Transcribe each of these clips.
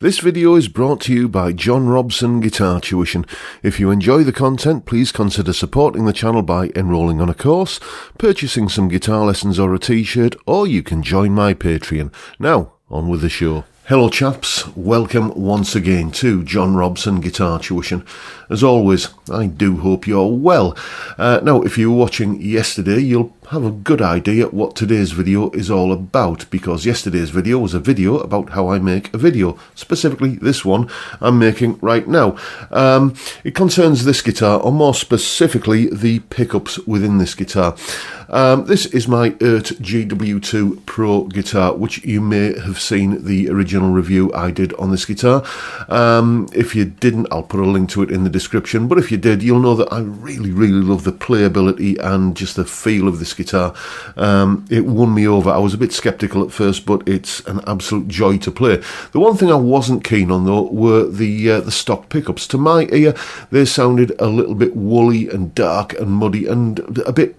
This video is brought to you by John Robson Guitar Tuition. If you enjoy the content, please consider supporting the channel by enrolling on a course, purchasing some guitar lessons or a t-shirt, or you can join my Patreon. Now, on with the show. Hello chaps, welcome once again to John Robson Guitar Tuition. As always, I do hope you're well. Now, if you were watching yesterday, you'll have a good idea what today's video is all about, because yesterday's video was a video about how I make a video, specifically this one I'm making right now. It concerns this guitar, or more specifically the pickups within this guitar. This is my Eart GW2 Pro guitar, which you may have seen the original review I did on this guitar. If you didn't, I'll put a link to it in the description, but if you did, you'll know that I really love the playability and just the feel of this guitar. It won me over. I was a bit skeptical at first, but it's an absolute joy to play. The one thing I wasn't keen on though were the stock pickups. To my ear, they sounded a little bit woolly and dark and muddy and a bit,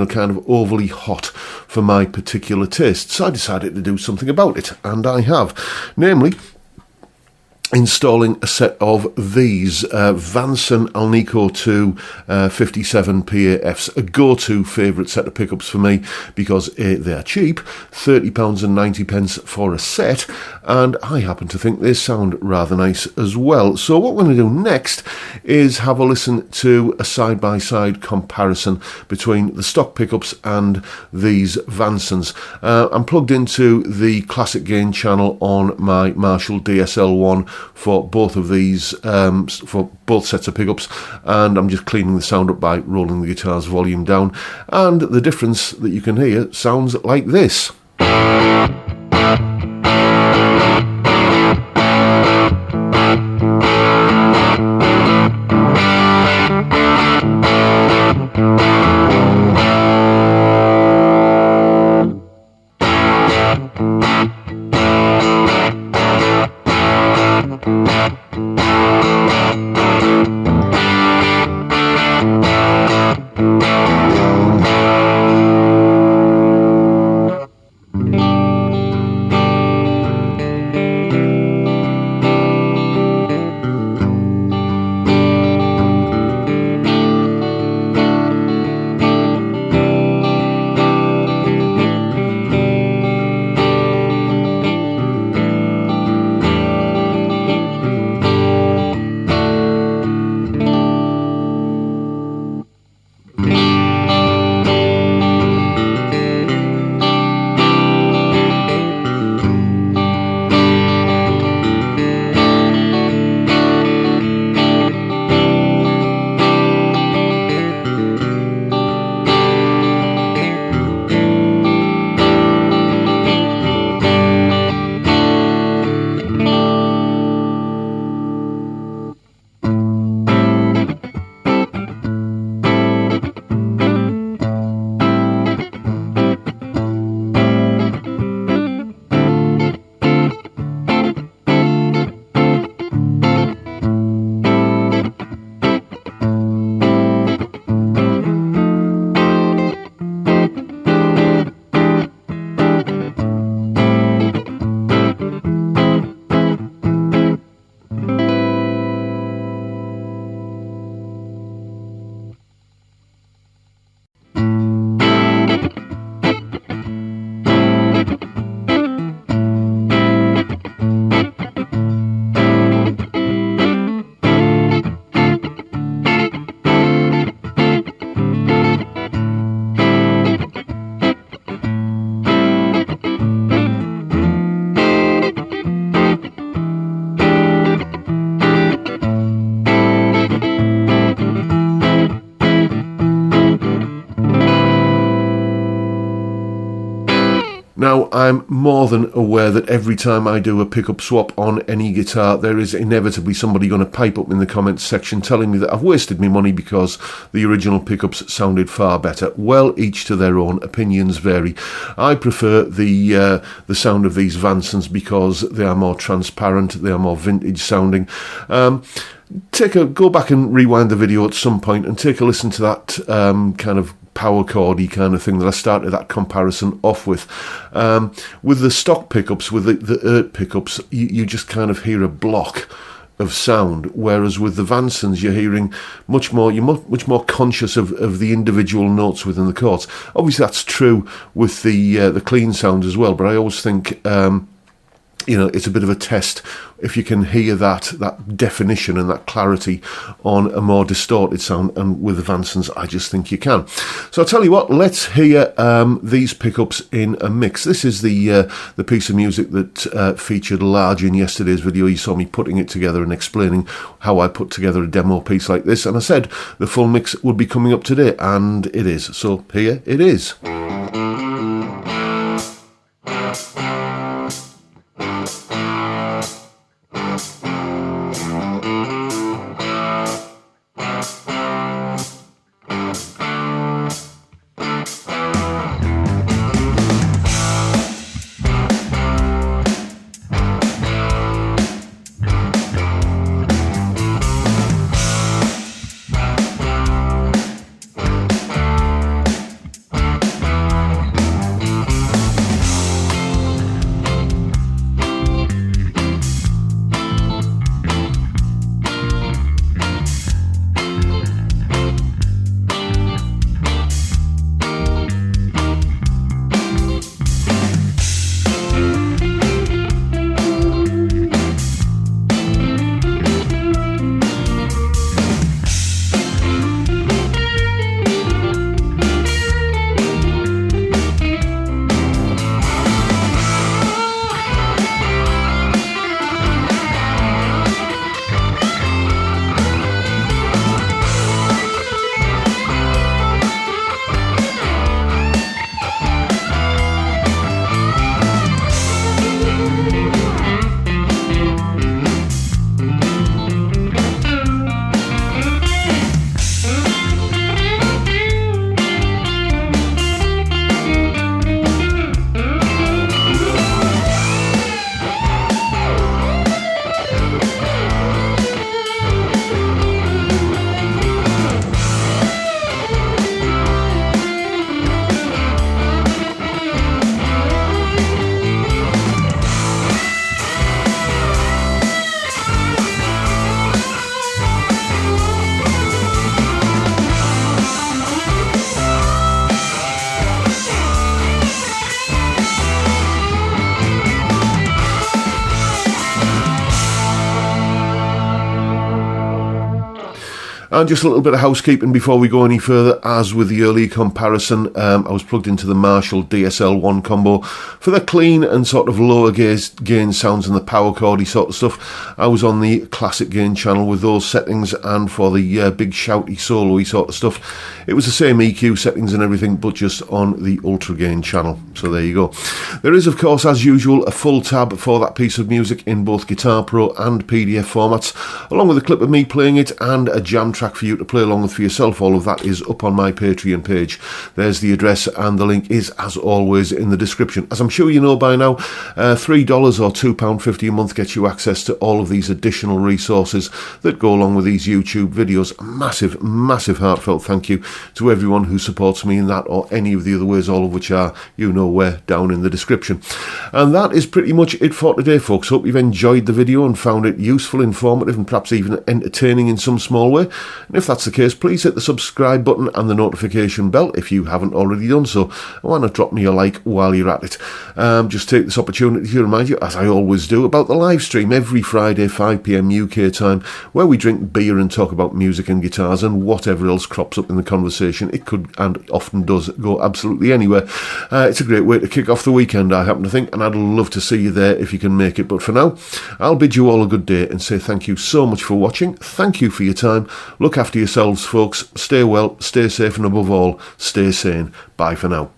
kind of overly hot for my particular taste. So I decided to do something about it, and I have. Namely, installing a set of these Vanson Alnico 2 57 PAFs, a go-to favourite set of pickups for me because they're cheap, £30.90 for a set, and I happen to think they sound rather nice as well. So what we're going to do next is have a listen to a side-by-side comparison between the stock pickups and these Vansons. I'm plugged into the Classic Gain channel on my Marshall DSL-1 for both of these, for both sets of pickups, and I'm just cleaning the sound up by rolling the guitar's volume down, and the difference that you can hear sounds like this. Now, I'm more than aware that every time I do a pickup swap on any guitar, there is inevitably somebody going to pipe up in the comments section telling me that I've wasted my money because the original pickups sounded far better. Well, each to their own, opinions vary. I prefer the sound of these Vansons because they are more transparent, they are more vintage sounding. Go back and rewind the video at some point and take a listen to that kind of power chordy kind of thing that I started that comparison off with. With the stock pickups, with the Eart pickups, you just kind of hear a block of sound, whereas with the Vansons you're hearing much more conscious of the individual notes within the chords. Obviously that's true with the clean sound as well, but I always think it's a bit of a test if you can hear that definition and that clarity on a more distorted sound, and with the Vansons I just think you can. So I'll tell you what, let's hear these pickups in a mix. This is the piece of music that featured large in yesterday's video. You saw me putting it together and explaining how I put together a demo piece like this, and I said the full mix would be coming up today, and it is. So here it is. And just a little bit of housekeeping before we go any further. As with the early comparison, I was plugged into the Marshall DSL1 combo for the clean and sort of lower gain sounds and the power chordy sort of stuff. I was on the classic gain channel with those settings, and for the big shouty solo-y sort of stuff, it was the same EQ settings and everything, but just on the ultra gain channel. So there you go. There is, of course, as usual, a full tab for that piece of music in both Guitar Pro and PDF formats, along with a clip of me playing it and a jam track for you to play along with for yourself. All of that is up on my Patreon page. There's the address, and the link is, as always, in the description. As I'm sure you know by now, $3 or £2.50 a month gets you access to all of these additional resources that go along with these YouTube videos. A massive, massive heartfelt thank you to everyone who supports me in that or any of the other ways, all of which are, you know where, down in the description. And that is pretty much it for today, folks. Hope you've enjoyed the video and found it useful, informative, and perhaps even entertaining in some small way. And if that's the case, please hit the subscribe button and the notification bell if you haven't already done so. And why not drop me a like while you're at it? Just take this opportunity to remind you, as I always do, about the live stream every Friday, 5 PM UK time, where we drink beer and talk about music and guitars and whatever else crops up in the conversation. It could, and often does, go absolutely anywhere. It's a great way to kick off the weekend, I happen to think, and I'd love to see you there if you can make it. But for now, I'll bid you all a good day and say thank you so much for watching. Thank you for your time. Look after yourselves, folks. Stay well, stay safe, and above all, stay sane. Bye for now.